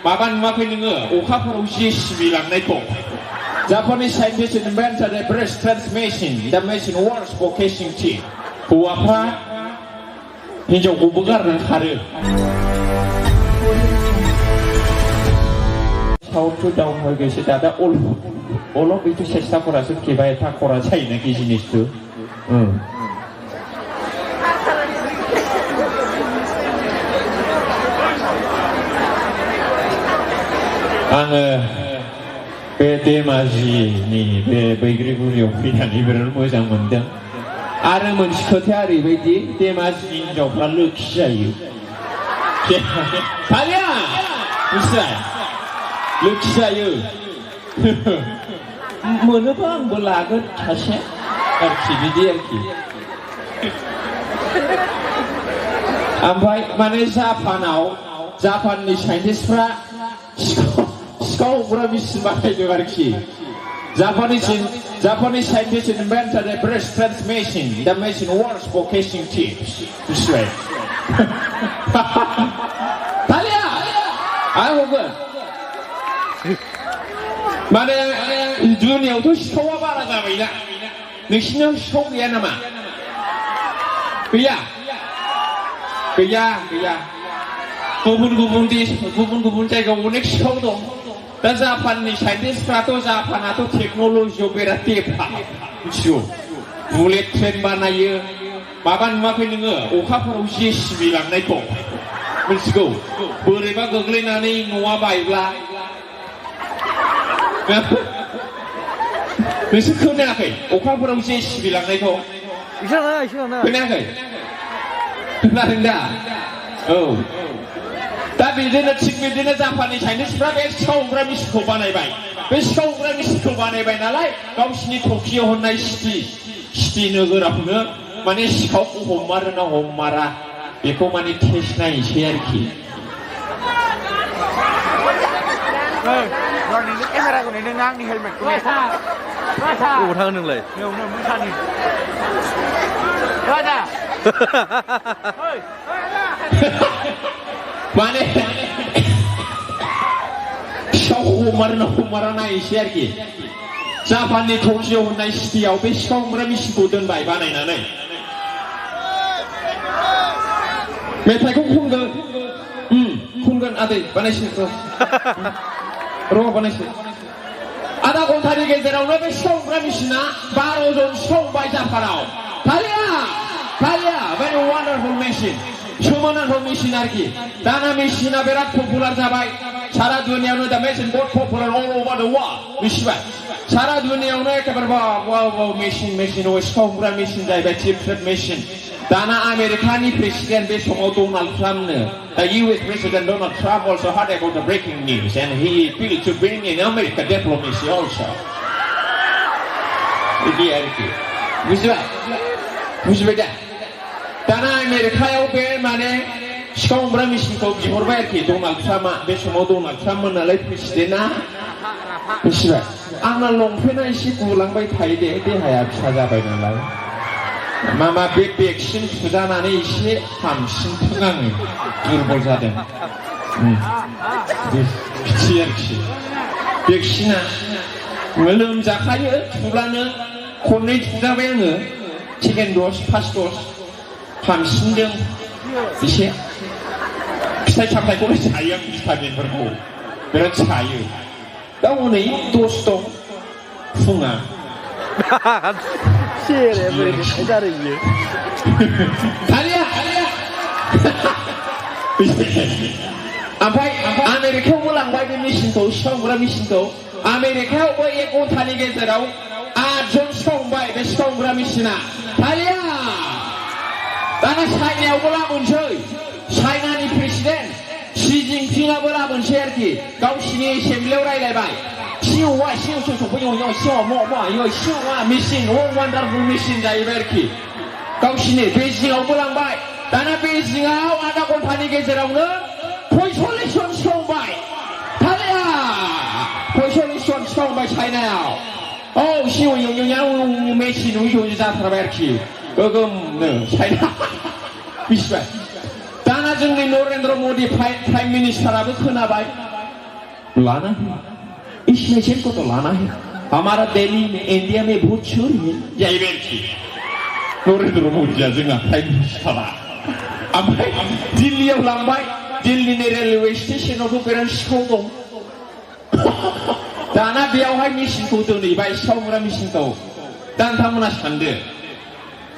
마바 नुवाखै नोङो अखाफोराव जेसिबि लांनायखौ Japanese scientists invented a breast transmission. The machine works for catching teeth. हौवाफ्रा हिनजावखौबो गारनानै खारो साउथ डाउन होगोसे दादा all of it চেষ্টাকৰাছো কিবা এটা কৰা যায় নেকি জিনিসটো आङो बे धेमाजिनि बे बैग्रिगुरियाव फैनानै बिराद मोजां मोनदों आरो मोनसे खोथाया ओरैबायदि धेमाजिनि हिनजावफ्रा लोखि जायो थालिया मिथिबाय लोखि जायो मोनोबा आंबो लागोन सासे आरोखि बिदि आरोखि ओमफ्राय माने जापाननि साइन्टिस्टफ्रा सिखाव हमग्रा मेचिन बानायदों आरोखि Japanese scientists invented a breast transmission. The machine works for catching teeth. This way. Talia, I hope. माने दुनियावथ' सिखावा बारा जाबायना नोंसिनाव सिखाव गैया नामा गैया गुबुन जायगायाव अनेक सिखाव दं दा जापाननि साइन्टिस्टफ्राथ' टेक्न'लजियाव बिराद डेभेलप मिथिगौ बुलेट ट्रेन बानायो माबा नुवाखै नोङो अखाफोराव जेसिबि लांनायखौ मिथिगौ बोरैबा गोग्लैनानै न'आ बायब्ला नोंसोर खोनायाखै अखाफोराव जेसिबि लांनायखौ खोनायाखै खोनादों दा औ दा बिदिनो थिग बिदिनो जापाननि साइन्टिस्टफ्रा बे सिखाव हमग्रा मेचिनखौ बानायबाय बे सिखाव हमग्रा मेचिनखौ बानायबाय नालाय गावसिनि टकिय' होननाय सिटि नोगोरावनो माने सिखावखौ हमारोना हमारा बेखौ माने टेस्ट नायनोसै आरोखि माने सिखाव हमारा नायनोसै आरोखि जापाननि टकिय' होननाय सिटियाव बे सिखाव हमग्रा मेचिनखौ दोनबाय बानायनानै मेथाइखौ खनगोन आदै बानायसै बानायसै आधा घन्टानि गेजेरावनो बे सिखाव हमग्रा मेचिना 12 जन सिखाव हमबाय जापानाव थालिया very wonderful machine सोमोनांथाव मेचिन आरोखि दाना मेचिना बिराद पपुलार जाबाय सारा दुनियावनो दा मेचिन बहुत popular all over the world मिथिबाय सारा दुनियावनो एखेबारे वाव मेचिन सिखाव हमग्रा मेचिन जाहैबाय चिप ट्रेड मेचिन दाना आमेरिकानि प्रेसिडेन्ट बे समाव डनाल्ड ट्राम्पनो दा US President Donald Trump also heard about the breaking news and he appealed to bring in America diplomacy also बिदि आरोखि बुजिबाय दा दाना आमेरिकायाव बे माने सिखाव हमग्रा मेचिनखौ बिहरबाय आरोखि डनाल्ड ट्राम्पआ बे समाव डनाल्ड ट्राम्पमोन नालाय प्रेसिडेन्टआ मिथिबाय आंना लंपेन्टआ एसे गुलांबाय थायो दे देहाया फिसा जाबाय नालाय मामा बे भेक्सिन थुजानानै एसे हामसिनथों आङो दुरबल जादों बिदि आरोखि भेक्सिना लोमजाखायो थुब्लानो खननै थुजाबाय आङो सेकेन्ड द'ज फार्स्ट द'ज हामसिनदों एसे फिथाइ सामथाइखौनो जायो आं भिटामिनफोरखौ बिराद जायो दा हनै द'ज दं फुङा थालिया ओमफ्राय आमेरिकायावबो लांबाय बे मेचिनखौ सिखाव हमग्रा मेचिनखौ आमेरिकायावबो 1 घन्टानि गेजेराव 8 जन सिखाव हमबाय बे सिखाव हमग्रा मेचिना थालिया दाना चाइनायावबो लाबोनोसै चाइनानि प्रेसिडेन्ट शि जिनपिंआबो लाबोनोसै आरोखि गावसिनि एसेम्बलियाव रायलायबाय मेचिन वान्डारफुल मेचिन जाहैबाय आरोखि गावसिनि बेजिंआवबो लांबाय दाना बेजिंआव आधा घन्टानि गेजेरावनो 45 जन सिखाव हमबाय थालिया 45 जन सिखाव हमबाय चाइनायाव मेचिन जाथारबाय आरोखि गोगोमनो चाइना मिथिबाय दाना जोंनि नरेन्द्र मदि प्राइम मिनिस्टाराबो खोनाबाय लाना है इस मशीन को तो लाना है हमारा दिल्ली में इंडिया में बहुत चोरी है जाइबेर की नरेंद्र मोदी जोंना प्राइम मिनिस्टार ओमफ्राय दिल्लीयाव लांबाय दिल्लीनि रेलवे स्टेशनावथ' बिराद सिखाव दं दाना बेयावहाय मेसिनखौ दोनहैबाय सिखाव हमग्रा मेसिनखौ दा नोंथांमोना सानदो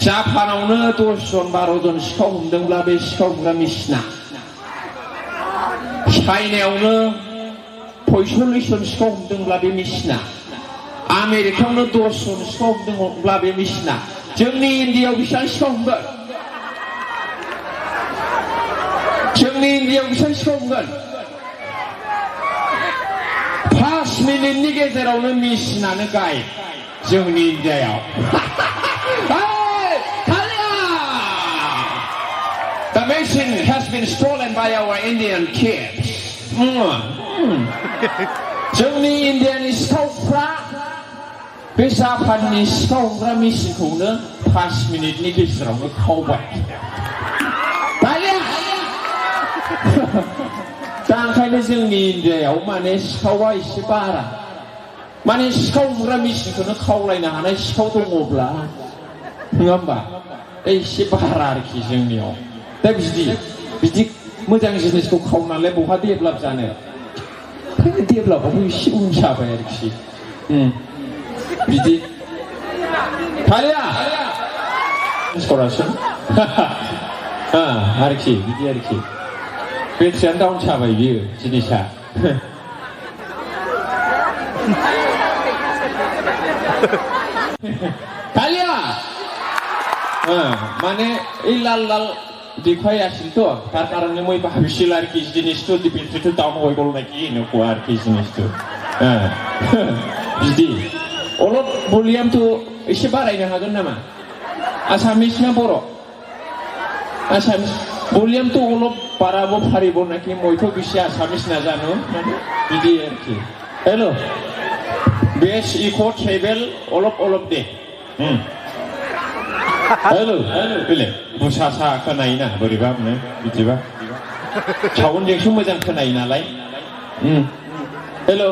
जापानावनो 10 जन 12 जन सिखाव हमदोंब्ला बे सिखाव हमग्रा मेसिना चाइनायावनो 45 जन सिखाव हमदोंब्ला बे मेसिना आमेरिकायावनो 10 जन सिखाव हमदोंब्ला बे मेसिना जोंनि इन्डियायाव बेसेबां सिखाव हमगोन जोंनि इन्डियायाव बेसेबां सिखाव हमगोन 5 मिनिटनि गेजेरावनो मेसिनानो गाय जोंनि इन्डियायाव The machine has been stolen by our Indian kids. जोंनि इन्डियानि सिखावफ्रा बे जापाननि सिखाव हमग्रा मेसिनखौनो 5 मिनिटनि गेजेरावनो खावबाय दा ओंखायनो जोंनि इन्डियायाव माने सिखावा एसे बारा माने सिखाव हमग्रा मेसिनखौनो खावलायनो हानाय सिखाव दङब्ला नङा होमबा एसे बारा आरोखि जोंनियाव दा बिदि मोजां जिनिसखौ खावनानैलाय बहा डेभेलप जानो डेभेलपआवबो एसे उन जाबाय आरोखि बिदि खालिया सरासन आरोखि बिदि आरोखि बेट्रियानो डाउन जाबाय बियो जिनिसा खालिया माने এই লাল দেখুৱাই আছিলতো তাৰ কাৰণে মই ভাবিছিল আৰু কি জিনিসটো বেট্ৰিটো ডাউন হৈ গ'ল নেকি এনেকুৱা আৰু কি জিনিসটো बिदि অলপ ভলিউমটো एसे बारायनो हागोन नामा आसामिस ना बर' आसामिस भलिउमটো অলপ বাড়াব পাৰিব নাকি মইতো বেছি আসামিস নাজানো बिदि आरोखि हेलो बेस इक' टेबल অলপ दे हेलो बेले बुसासा खोनायोना बोरैबा मोनो बिदिबा साउन्डजोंसो मोजां खोनायो नालाय हेलो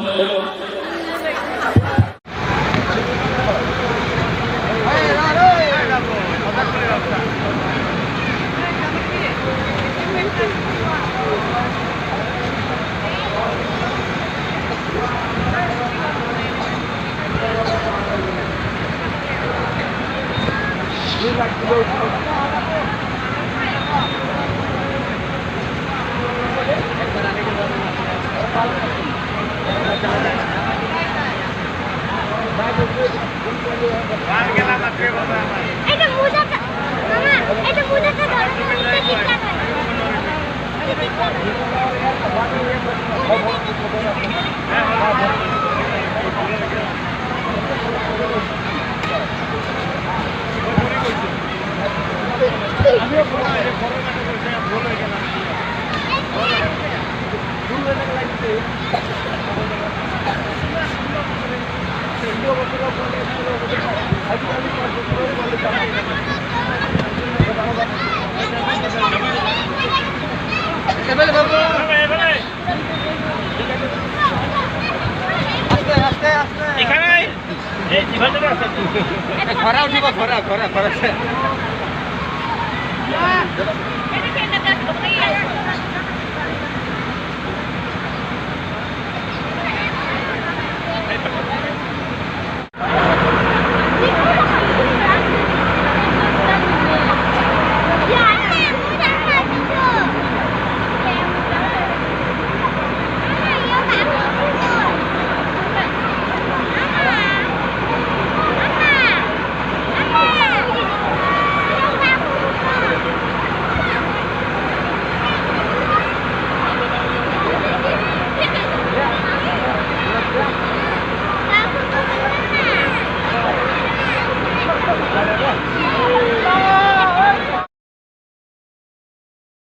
খরা